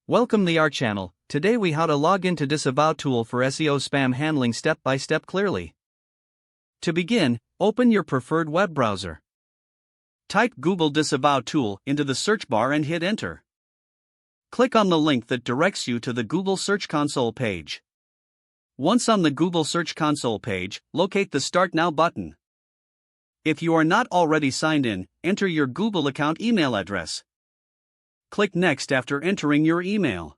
Welcome to our channel. Today we how to log into Disavow Tool for SEO spam handling step by step clearly. To begin, open your preferred web browser. Type Google Disavow Tool into the search bar and hit enter. Click on the link that directs you to the Google Search Console page. Once on the Google Search Console page, locate the Start Now button. If you are not already signed in, enter your Google account email address. Click Next after entering your email.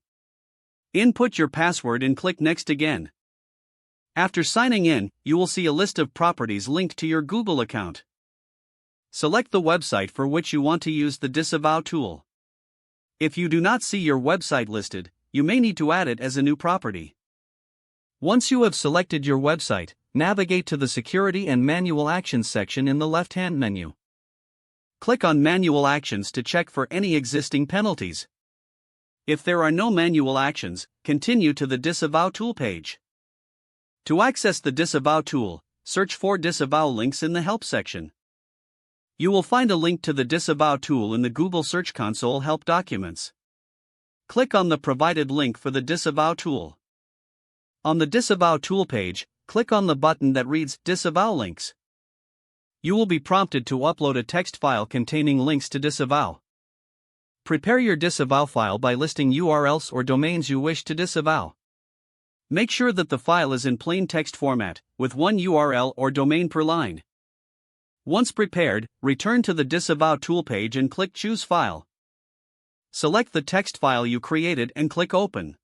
Input your password and click Next again. After signing in, you will see a list of properties linked to your Google account. Select the website for which you want to use the Disavow tool. If you do not see your website listed, you may need to add it as a new property. Once you have selected your website, navigate to the Security and Manual Actions section in the left-hand menu. Click on Manual Actions to check for any existing penalties. If there are no manual actions, continue to the Disavow Tool page. To access the Disavow Tool, search for Disavow links in the Help section. You will find a link to the Disavow Tool in the Google Search Console Help documents. Click on the provided link for the Disavow Tool. On the Disavow Tool page, click on the button that reads Disavow Links. You will be prompted to upload a text file containing links to disavow. Prepare your disavow file by listing URLs or domains you wish to disavow. Make sure that the file is in plain text format, with one URL or domain per line. Once prepared, return to the Disavow Tool page and click Choose File. Select the text file you created and click Open.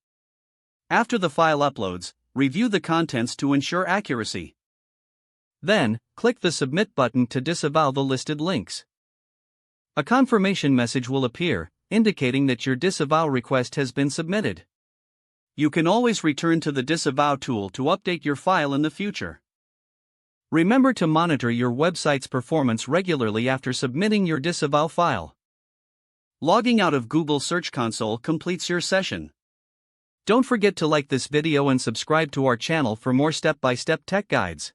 After the file uploads, review the contents to ensure accuracy. Then, click the Submit button to disavow the listed links. A confirmation message will appear, indicating that your disavow request has been submitted. You can always return to the Disavow Tool to update your file in the future. Remember to monitor your website's performance regularly after submitting your disavow file. Logging out of Google Search Console completes your session. Don't forget to like this video and subscribe to our channel for more step-by-step tech guides.